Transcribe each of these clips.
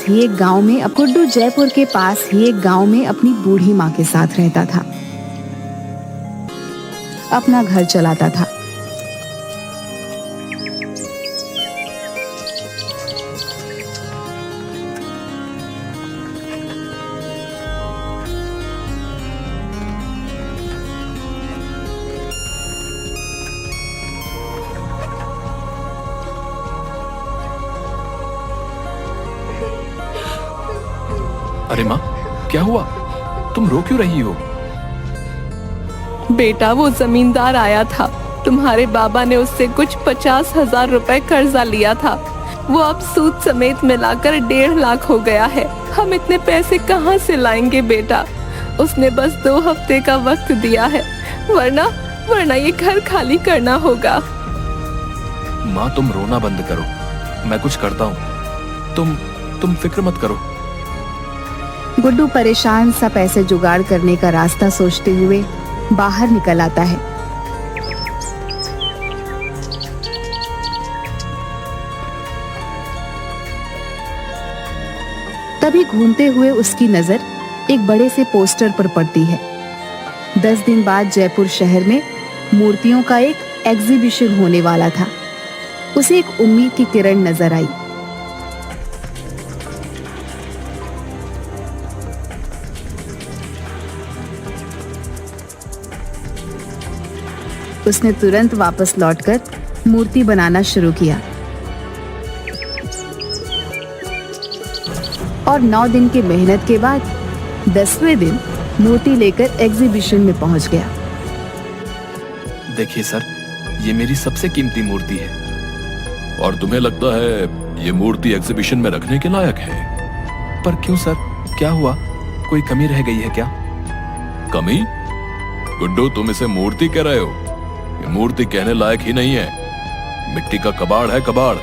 ही एक गांव में गुड्डू जयपुर के पास ही एक गांव में अपनी बूढ़ी माँ के साथ रहता था, अपना घर चलाता था। अरे माँ, क्या हुआ? तुम रो क्यों रही हो? बेटा, वो जमींदार आया था। तुम्हारे बाबा ने उससे कुछ 50,000 रुपए कर्जा लिया था। वो अब सूद समेत मिलाकर 1.5 लाख हो गया है। हम इतने पैसे कहाँ से लाएंगे बेटा? उसने बस 2 हफ्ते का वक्त दिया है, वरना ये घर खाली करना होगा। माँ, तुम रोना बंद करो, मैं कुछ करता हूँ। तुम फिक्र मत करो। गुड्डू परेशान सा पैसे जुगाड़ करने का रास्ता सोचते हुए बाहर निकल आता है। तभी घूमते हुए उसकी नजर एक बड़े से पोस्टर पर पड़ती है। 10 दिन बाद जयपुर शहर में मूर्तियों का एक एग्जीबिशन होने वाला था। उसे एक उम्मीद की किरण नजर आई। उसने तुरंत वापस लौटकर मूर्ति बनाना शुरू किया और 9 दिन की मेहनत के बाद 10वें दिन मूर्ति लेकर एग्जीबिशन में पहुंच गया। देखिए सर, ये मेरी सबसे कीमती मूर्ति है। और तुम्हें लगता है ये मूर्ति एग्जीबिशन में रखने के लायक है? पर क्यों सर, क्या हुआ? कोई कमी रह गई है क्या? कमी? गुड्डू, तुम इसे मूर्ति कह रहे हो? ये मूर्ति कहने लायक ही नहीं है, मिट्टी का कबाड़ है, कबाड़।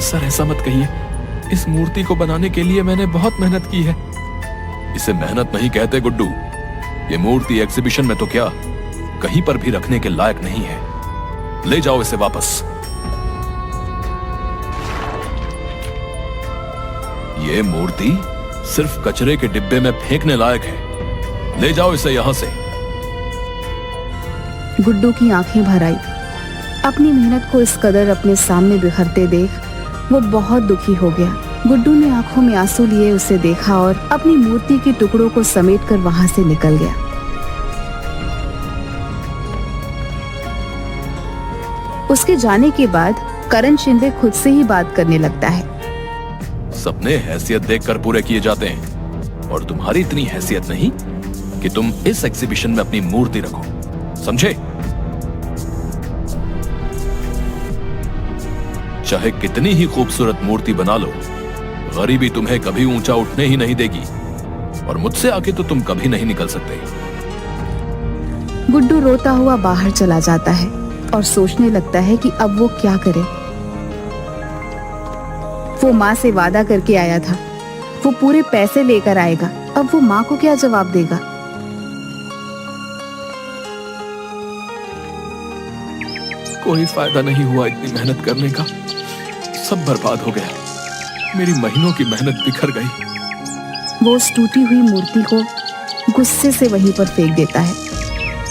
सर, ऐसा मत कहिए। इस मूर्ति को बनाने के लिए मैंने बहुत मेहनत की है। इसे मेहनत नहीं कहते गुड्डू। ये मूर्ति एग्जीबिशन में तो क्या, कहीं पर भी रखने के लायक नहीं है। ले जाओ इसे वापस। ये मूर्ति सिर्फ कचरे के डिब्बे में फेंकने लायक है। ले जाओ इसे यहां से। गुड्डू की आंखें भर आई। अपनी मेहनत को इस कदर अपने सामने बिखरते देख वो बहुत दुखी हो गया। गुड्डू ने आंखों में आंसू लिए उसे देखा और अपनी मूर्ति के टुकड़ों को समेटकर वहां से निकल गया। उसके जाने के बाद करण शिंदे खुद से ही बात करने लगता है। सपने हैसियत देखकर पूरे किए जाते हैं, और तुम्हारी इतनी हैसियत नहीं कि तुम इस एग्जीबिशन में अपनी मूर्ति रखो, समझे? चाहे कितनी ही खूबसूरत मूर्ति बना लो, गरीबी तुम्हें कभी ऊंचा उठने ही नहीं देगी, और मुझसे आगे तो तुम कभी नहीं निकल सकते। गुड्डू रोता हुआ बाहर चला जाता है और सोचने लगता है कि अब वो क्या करे। वो माँ से वादा करके आया था, वो पूरे पैसे लेकर आएगा। अब वो माँ को क्या जवाब देगा? कोई फायदा नहीं हुआ इतनी मेहनत करने का, सब बर्बाद हो गया। मेरी महीनों की मेहनत बिखर गई। वो उस टूटी हुई मूर्ति को गुस्से से वहीं पर फेंक देता है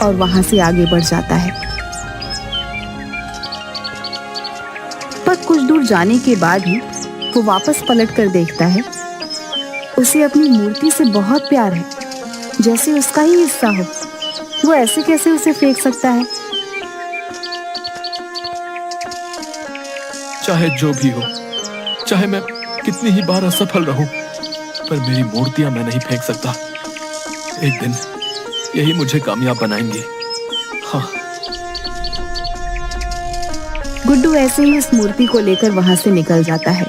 और वहां से आगे बढ़ जाता है। पर कुछ दूर जाने के बाद ही वो वापस पलट कर देखता है। उसे अपनी मूर्ति से बहुत प्यार है, जैसे उसका ही हिस्सा हो। वो ऐसे कैसे उसे फेंक सकता है? चाहे जो भी हो, चाहे मैं कितनी ही बार असफल रहूं, पर मेरी मूर्तियां मैं नहीं फेंक सकता। एक दिन यही मुझे कामयाब बनाएंगी। हाँ। गुड्डू ऐसे ही उस मूर्ति को लेकर वहां से निकल जाता है।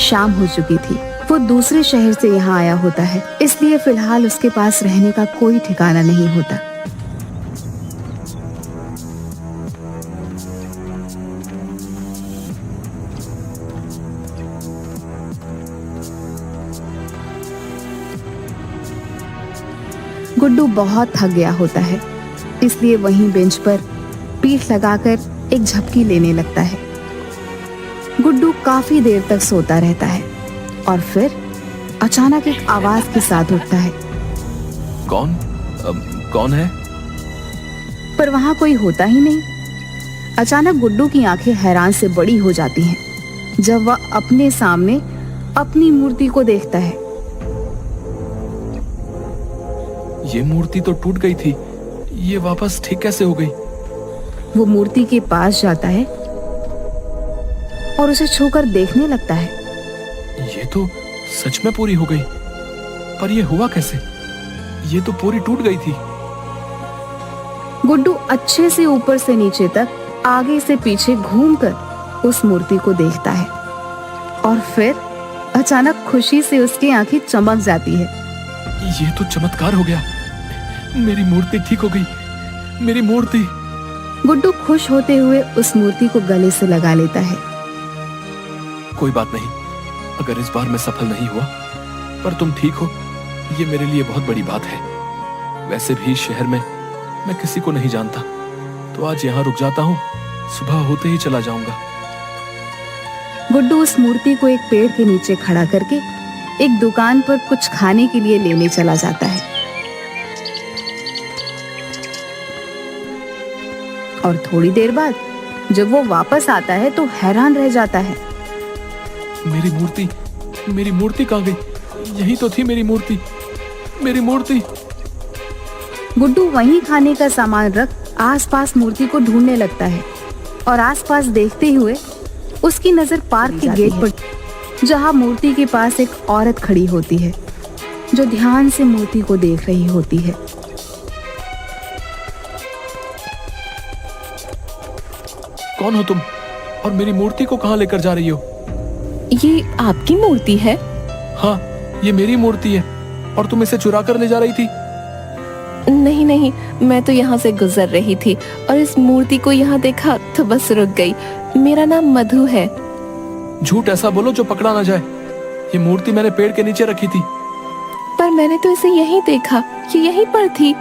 शाम हो चुकी थी। वो दूसरे शहर से यहाँ आया होता है, इसलिए फिलहाल उसके पास रहने का कोई ठिकाना नहीं होता। गुड्डू बहुत थक गया होता है, इसलिए वहीं बेंच पर पीठ लगाकर एक झपकी लेने लगता है। गुड्डू काफी देर तक सोता रहता है और फिर अचानक एक आवाज के साथ उठता है, कौन कौन है? पर वहां कोई होता ही नहीं। अचानक गुड्डू की आंखें हैरान से बड़ी हो जाती हैं जब वह अपने सामने अपनी मूर्ति को देखता है। ये मूर्ति तो टूट गई थी, ये वापस ठीक कैसे हो गई? वो मूर्ति के पास जाता है और उसे छूकर देखने लगता है। ये तो सच में पूरी हो गई, पर ये हुआ कैसे? ये तो पूरी टूट गई थी। गुड्डू अच्छे से ऊपर से नीचे तक, आगे से पीछे घूमकर उस मूर्ति को देखता है और फिर अचानक खुशी से उसकी आंखें चमक जाती है। ये तो चमत्कार हो गया, मेरी मूर्ति ठीक हो गई, मेरी मूर्ति। गुड्डू खुश होते हुए उस मूर्ति को गले से लगा लेता है। कोई बात नहीं, अगर इस बार मैं सफल नहीं हुआ, पर तुम ठीक हो, ये मेरे लिए बहुत बड़ी बात है। वैसे भी शहर में मैं किसी को नहीं जानता, तो आज यहाँ रुक जाता हूँ, सुबह होते ही चला जाऊंगा। गुड्डू उस मूर्ति को एक पेड़ के नीचे खड़ा करके एक दुकान पर कुछ खाने के लिए लेने चला जाता है और थोड़ी देर बाद जब वो वापस आता है तो हैरान रह जाता है। मेरी मूर्ति कहाँ गई? यही तो थी मेरी मूर्ति, मेरी मूर्ति। गुड्डू वहीं खाने का सामान रख आसपास मूर्ति को ढूंढने लगता है और आसपास देखते हुए उसकी नजर पार्क के गेट पर, जहां मूर्ति के पास एक औरत खड़ी होती है जो ध्यान से मूर्ति को देख रही होती है। कौन हो तुम और मेरी मूर्ति को कहाँ लेकर जा रही हो? ये आपकी मूर्ति है? हाँ, ये मेरी मूर्ति है और तुम इसे चुरा कर ले जा रही थी? नहीं नहीं, मैं तो यहाँ से गुजर रही थी और इस मूर्ति को यहाँ देखा तो बस रुक गई। मेरा नाम मधु है। झूठ ऐसा बोलो जो पकड़ा ना जाए। ये मूर्ति मैंने पेड़ के नीचे रखी थी। पर मैंने तो इसे यहीं देखा, ये यहीं पर थी।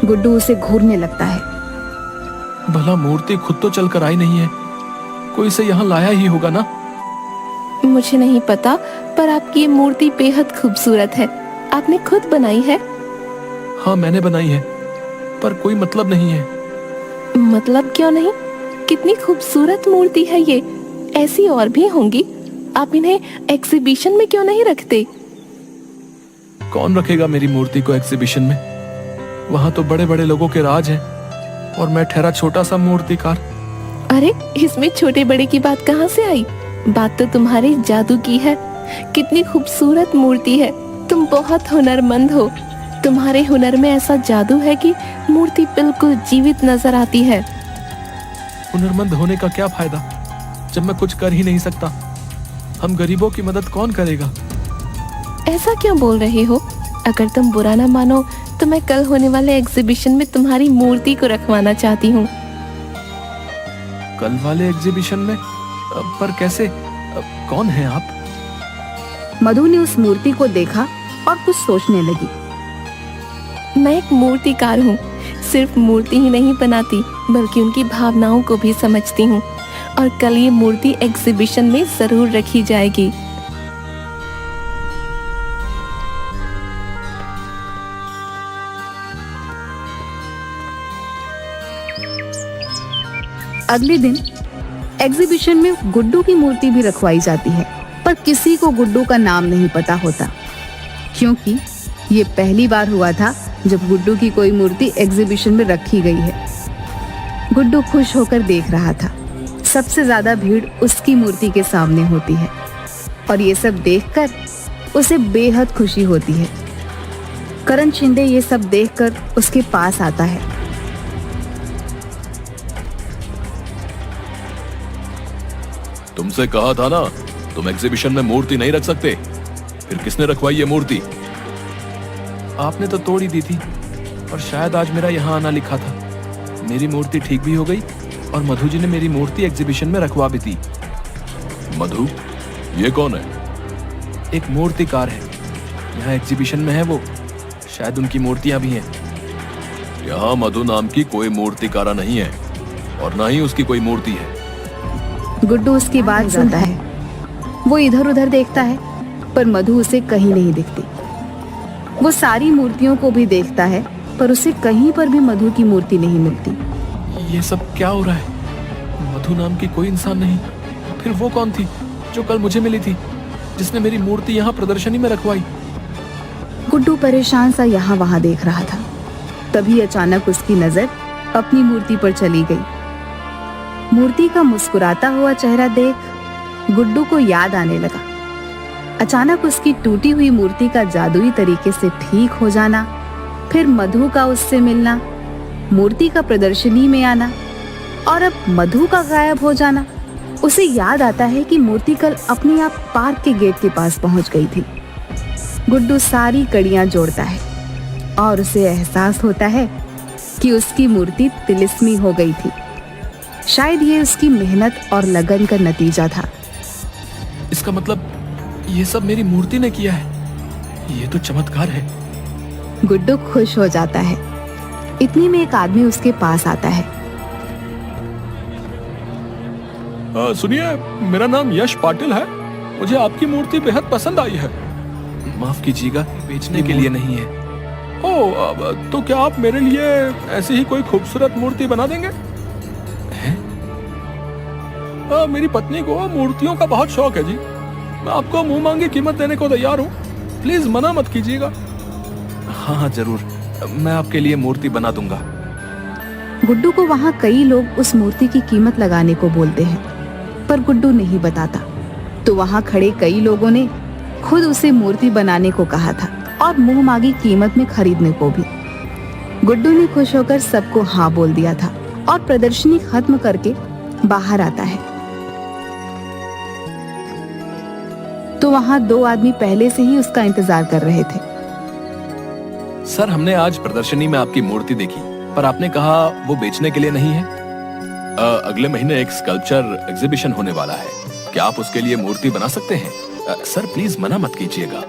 गुड्डू उसे घूरने लगता है। भला मूर्ति खुद तो चल कर आई नहीं है, कोई इसे यहाँ लाया ही होगा ना? मुझे नहीं पता, पर आपकी ये मूर्ति बेहद खूबसूरत है। आपने खुद बनाई है? हाँ, मैंने बनाई है, पर कोई मतलब नहीं है। मतलब क्यों नहीं? कितनी खूबसूरत मूर्ति है ये। ऐसी और भी होंगी, आप इन्हें एग्जीबिशन में क्यों नहीं रखते? कौन रखेगा मेरी मूर्ति को एग्जीबिशन में? वहाँ तो बड़े बड़े लोगों के राज हैं और मैं ठहरा छोटा सा मूर्तिकार। अरे, इसमें छोटे बड़े की बात कहाँ से आई? बात तो तुम्हारे जादू की है। कितनी खूबसूरत मूर्ति है। तुम बहुत हुनरमंद हो। तुम्हारे हुनर में ऐसा जादू है कि मूर्ति बिल्कुल जीवित नजर आती है। हुनरमंद होने का क्या फायदा जब मैं कुछ कर ही नहीं सकता? हम गरीबों की मदद कौन करेगा? ऐसा क्यों बोल रहे हो? अगर तुम बुरा ना मानो तो मैं कल होने वाले एग्जीबिशन में तुम्हारी मूर्ति को रखवाना चाहती हूँ। कल वाले एग्जीबिशन में? पर कैसे? कौन है आप? मधु ने उस मूर्ति को देखा और कुछ सोचने लगी। मैं एक मूर्तिकार हूँ। सिर्फ मूर्ति ही नहीं बनाती, बल्कि उनकी भावनाओं को भी समझती हूँ। और कल ये मूर्ति एग्जीबिशन में जरूर रखी जाएगी। अगले दिन एग्जीबिशन में गुड्डू की मूर्ति भी रखवाई जाती है, पर किसी को गुड्डू का नाम नहीं पता होता, क्योंकि ये पहली बार हुआ था जब गुड्डू की कोई मूर्ति एग्जीबिशन में रखी गई है। गुड्डू खुश होकर देख रहा था। सबसे ज्यादा भीड़ उसकी मूर्ति के सामने होती है और ये सब देखकर उसे बेहद खुशी होती है। करण शिंदे ये सब देखकर उसके पास आता है। तुमसे कहा था ना, तुम एग्जीबिशन में मूर्ति नहीं रख सकते। फिर किसने रखवाई ये मूर्ति? आपने तो तोड़ ही दी थी, और शायद आज मेरा यहाँ आना लिखा था। मेरी मूर्ति ठीक भी हो गई और मधु जी ने मेरी मूर्ति एग्जीबिशन में रखवा भी दी। मधु? ये कौन है? एक मूर्तिकार है, यहाँ एग्जीबिशन में है वो। शायद उनकी मूर्तियां भी हैं। यहाँ मधु नाम की कोई मूर्तिकारा नहीं है और ना ही उसकी कोई मूर्ति है। गुड्डू उसकी बात सुनता है। वो इधर उधर देखता है पर मधु उसे कहीं नहीं दिखती। वो सारी मूर्तियों को भी देखता है पर उसे कहीं पर भी मधु की मूर्ति नहीं मिलती। ये सब क्या हो रहा है? मधु नाम की कोई इंसान नहीं। फिर वो कौन थी जो कल मुझे मिली थी, जिसने मेरी मूर्ति यहाँ प्रदर्शनी में रखवाई? गुड्डू परेशान सा यहाँ वहां देख रहा था। तभी अचानक उसकी नजर अपनी मूर्ति पर चली गई। मूर्ति का मुस्कुराता हुआ चेहरा देख गुड्डू को याद आने लगा। अचानक उसकी टूटी हुई मूर्ति का जादुई तरीके से ठीक हो जाना, फिर मधु का उससे मिलना, मूर्ति का प्रदर्शनी में आना और अब मधु का गायब हो जाना। उसे याद आता है कि मूर्ति कल अपने आप पार्क के गेट के पास पहुंच गई थी। गुड्डू सारी कड़ियां जोड़ता है और उसे एहसास होता है कि उसकी मूर्ति तिलिस्मी हो गई थी। शायद ये उसकी मेहनत और लगन का नतीजा था। इसका मतलब ये सब मेरी मूर्ति ने किया है। ये तो चमत्कार है। गुड्डू खुश हो जाता है। इतनी में एक आदमी उसके पास आता है। सुनिए, मेरा नाम यश पाटिल है। मुझे आपकी मूर्ति बेहद पसंद आई है। माफ कीजिएगा, बेचने के लिए नहीं है। तो क्या आप मेरे लिए ऐसी ही कोई खूबसूरत मूर्ति बना देंगे? मेरी पत्नी को मूर्तियों का बहुत शौक है जी। मैं आपको मुंह मांगी कीमत देने को तैयार हूँ। प्लीज मना मत कीजिएगा। हाँ जरूर, मैं आपके लिए मूर्ति बना दूंगा। गुड्डू को वहाँ कई लोग उस मूर्ति की कीमत लगाने को बोलते हैं पर गुड्डू नहीं बताता। तो वहाँ खड़े कई लोगों ने खुद उसे मूर्ति बनाने को कहा था और मुंह मांगी कीमत में खरीदने को भी। गुड्डू ने खुश होकर सबको हाँ बोल दिया था और प्रदर्शनी खत्म करके बाहर आता है। तो वहाँ दो आदमी पहले से ही उसका इंतजार कर रहे थे। सर, हमने आज प्रदर्शनी में आपकी मूर्ति देखी, पर आपने कहा वो बेचने के लिए नहीं है। अगले महीने एक स्कल्पचर एग्जीबिशन होने वाला है। क्या आप उसके लिए मूर्ति बना सकते हैं? सर प्लीज मना मत कीजिएगा।